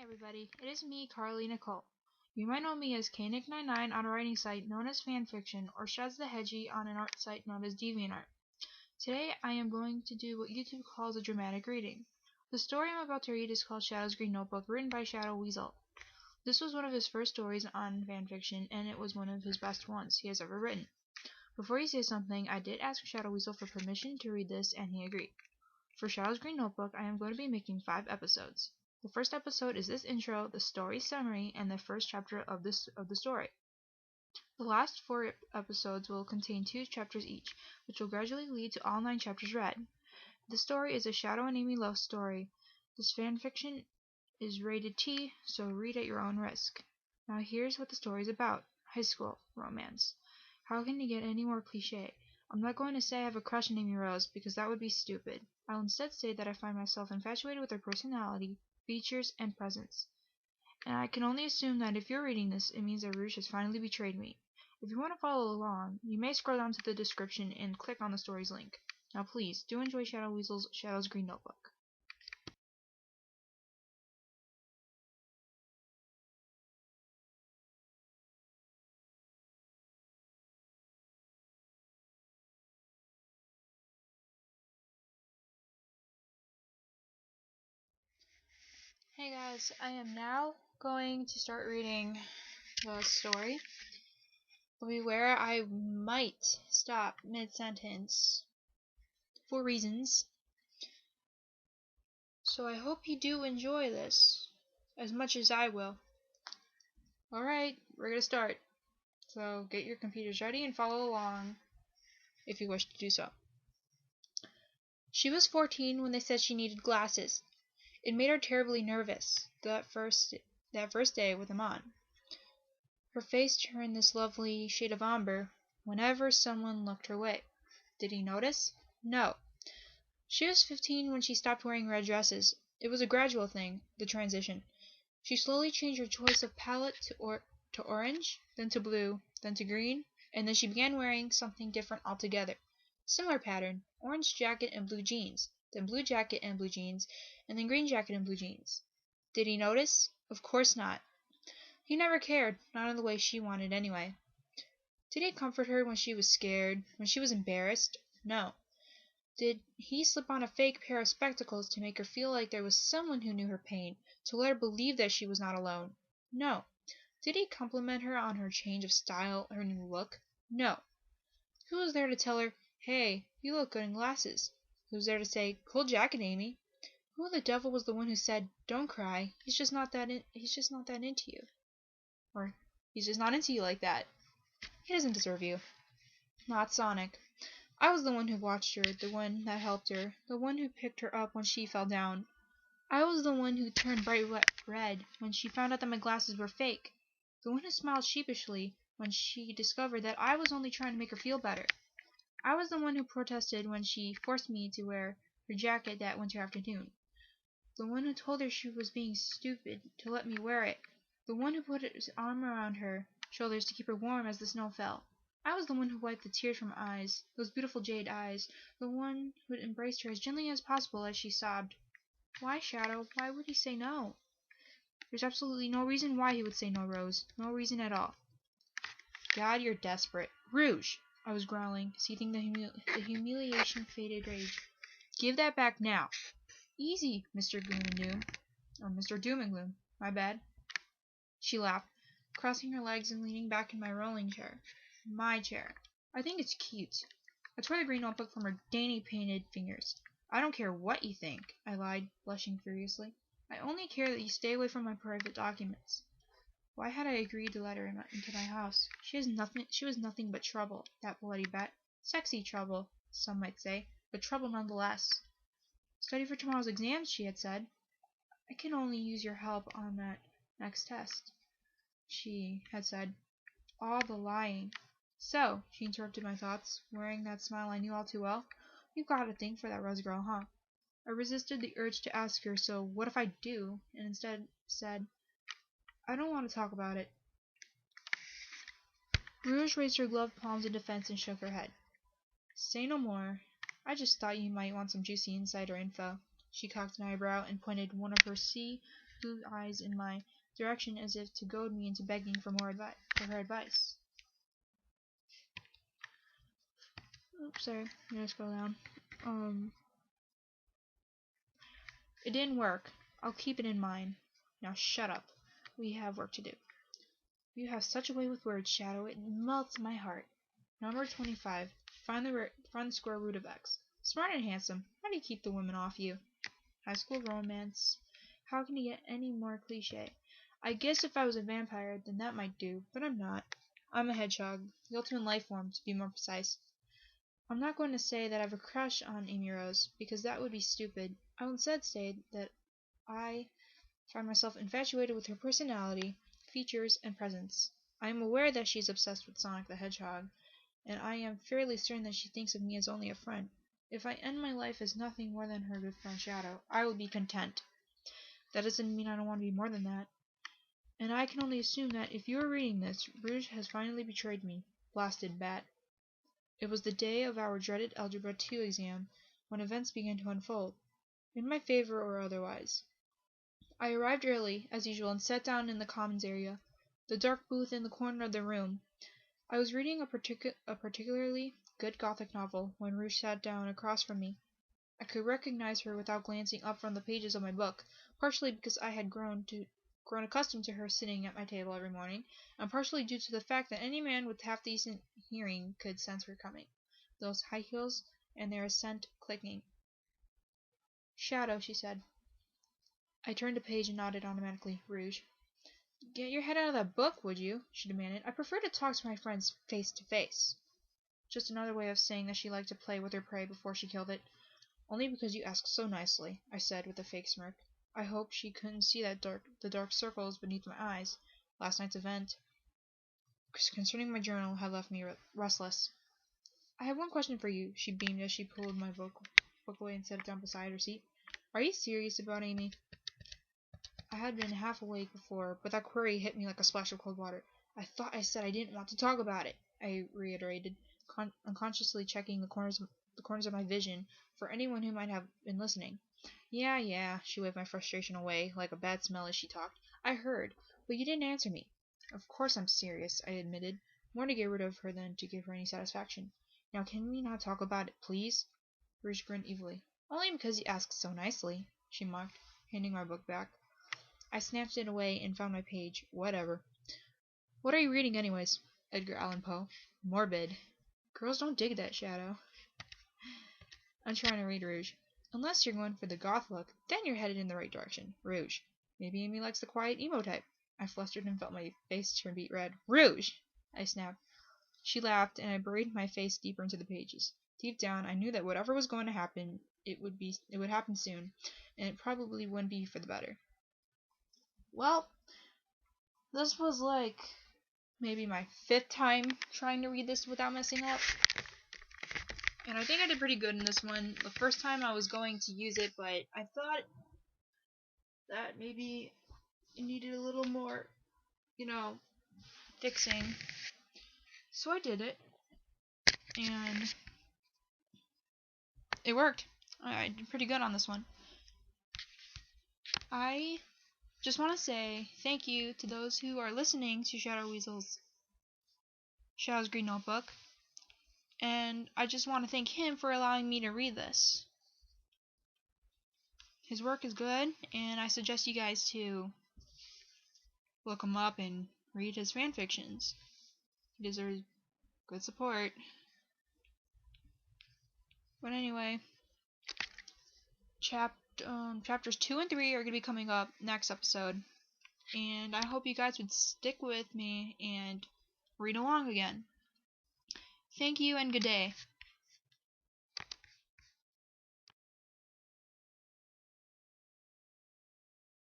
everybody, it is me, Carly Nicole. You might know me as KNick99 on a writing site known as fanfiction, or Shaz the Hedgie on an art site known as DeviantArt. Today I am going to do what YouTube calls a dramatic reading. The story I'm about to read is called Shadow's Green Notebook, written by ShadowWeasel. This was one of his first stories on fanfiction, and it was one of his best ones he has ever written. Before he says something, I did ask ShadowWeasel for permission to read this, and he agreed. For Shadow's Green Notebook, I am going to be making 5 episodes. The first episode is this intro, the story summary, and the first chapter of the story. The last 4 episodes will contain 2 chapters each, which will gradually lead to all 9 chapters read. The story is a Shadow and Amy love story. This fanfiction is rated T, so read at your own risk. Now here's what the story is about. High school romance. How can you get any more cliche? I'm not going to say I have a crush on Amy Rose, because that would be stupid. I'll instead say that I find myself infatuated with her personality, features, and presence. And I can only assume that if you're reading this, it means that Rouge has finally betrayed me. If you want to follow along, you may scroll down to the description and click on the story's link. Now please, do enjoy ShadowWeasel's Shadow's Green Notebook. Hey guys, I am now going to start reading the story. But beware, I might stop mid-sentence for reasons. So I hope you do enjoy this as much as I will. Alright, we're gonna start. So get your computers ready and follow along if you wish to do so. She was 14 when they said she needed glasses. It made her terribly nervous, that first day with them on. Her face turned this lovely shade of amber whenever someone looked her way. Did he notice? No. She was 15 when she stopped wearing red dresses. It was a gradual thing, the transition. She slowly changed her choice of palette to orange, then to blue, then to green, and then she began wearing something different altogether. Similar pattern, orange jacket and blue jeans, then blue jacket and blue jeans, and then green jacket and blue jeans. Did he notice? Of course not. He never cared, not in the way she wanted anyway. Did he comfort her when she was scared, when she was embarrassed? No. Did he slip on a fake pair of spectacles to make her feel like there was someone who knew her pain, to let her believe that she was not alone? No. Did he compliment her on her change of style, her new look? No. Who was there to tell her, "Hey, you look good in glasses"? Who was there to say, "Cool jacket, Amy"? Who the devil was the one who said, "Don't cry, he's just not that into you"? Or, "He's just not into you like that. He doesn't deserve you." Not Sonic. I was the one who watched her, the one that helped her, the one who picked her up when she fell down. I was the one who turned bright red when she found out that my glasses were fake. The one who smiled sheepishly when she discovered that I was only trying to make her feel better. I was the one who protested when she forced me to wear her jacket that winter afternoon. The one who told her she was being stupid to let me wear it. The one who put his arm around her shoulders to keep her warm as the snow fell. I was the one who wiped the tears from her eyes, those beautiful jade eyes, the one who embraced her as gently as possible as she sobbed. Why, Shadow? Why would he say no? There's absolutely no reason why he would say no, Rose. No reason at all. God, you're desperate. Rouge! I was growling, seething the humiliation-faded rage. Give that back now. Easy, Mr. Gloom and Doom. Or Mr. Doom and Gloom. My bad. She laughed, crossing her legs and leaning back in my rolling chair. My chair. I think it's cute. I tore the green notebook from her dainty painted fingers. I don't care what you think, I lied, blushing furiously. I only care that you stay away from my private documents. Why had I agreed to let her into my house? She was nothing but trouble, that bloody bet. Sexy trouble, some might say, but trouble nonetheless. Study for tomorrow's exams, she had said. I can only use your help on that next test, she had said. All the lying. So, she interrupted my thoughts, wearing that smile I knew all too well. You've got a thing for that Rose girl, huh? I resisted the urge to ask her, so what if I do, and instead said, I don't want to talk about it. Rouge raised her gloved palms in defense and shook her head. Say no more. I just thought you might want some juicy insider info. She cocked an eyebrow and pointed one of her sea-blue eyes in my direction as if to goad me into begging for her advice. Oops, sorry. I'm gonna scroll down. It didn't work. I'll keep it in mind. Now shut up. We have work to do. You have such a way with words, Shadow. It melts my heart. Number 25. Find the square root of X. Smart and handsome. How do you keep the women off you? High school romance. How can you get any more cliche? I guess if I was a vampire, then that might do, but I'm not. I'm a hedgehog. The ultimate life form, to be more precise. I'm not going to say that I have a crush on Amy Rose, because that would be stupid. I will instead say that I find myself infatuated with her personality, features, and presence. I am aware that she is obsessed with Sonic the Hedgehog, and I am fairly certain that she thinks of me as only a friend. If I end my life as nothing more than her good friend Shadow, I will be content. That doesn't mean I don't want to be more than that. And I can only assume that if you are reading this, Rouge has finally betrayed me. Blasted bat. It was the day of our dreaded Algebra 2 exam when events began to unfold, in my favor or otherwise. I arrived early, as usual, and sat down in the commons area, the dark booth in the corner of the room. I was reading a particularly good Gothic novel when Rouge sat down across from me. I could recognize her without glancing up from the pages of my book, partially because I had grown accustomed to her sitting at my table every morning, and partially due to the fact that any man with half-decent hearing could sense her coming. Those high heels and their ascent clicking. Shadow, she said. I turned a page and nodded automatically. Rouge. Get your head out of that book, would you? She demanded. I prefer to talk to my friends face to face. Just another way of saying that she liked to play with her prey before she killed it. Only because you asked so nicely, I said with a fake smirk. I hoped she couldn't see the dark circles beneath my eyes. Last night's event concerning my journal had left me restless. I have one question for you, she beamed as she pulled my book away and set it down beside her seat. Are you serious about Amy? I had been half awake before, but that query hit me like a splash of cold water. I thought I said I didn't want to talk about it, I reiterated, unconsciously checking the corners of my vision for anyone who might have been listening. Yeah, she waved my frustration away like a bad smell as she talked. I heard, but you didn't answer me. Of course I'm serious, I admitted, more to get rid of her than to give her any satisfaction. Now can we not talk about it, please? Rouge grinned evilly. Only because you asked so nicely, she mocked, handing my book back. I snatched it away and found my page. Whatever. What are you reading anyways? Edgar Allan Poe. Morbid. Girls don't dig that, Shadow. I'm trying to read Rouge. Unless you're going for the goth look, then you're headed in the right direction. Rouge. Maybe Amy likes the quiet emo type. I flustered and felt my face turn beet red. Rouge! I snapped. She laughed, and I buried my face deeper into the pages. Deep down, I knew that whatever was going to happen, it would happen soon, and it probably wouldn't be for the better. Well, this was like maybe my 5th time trying to read this without messing up. And I think I did pretty good in this one. The first time I was going to use it, but I thought that maybe it needed a little more, fixing. So I did it. And it worked. I did pretty good on this one. I just want to say thank you to those who are listening to ShadowWeasel's Shadow's Green Notebook. And I just want to thank him for allowing me to read this. His work is good, and I suggest you guys to look him up and read his fanfictions. He deserves good support. But anyway, chapters 2 and 3 are going to be coming up next episode. And I hope you guys would stick with me and read along again. Thank you and good day.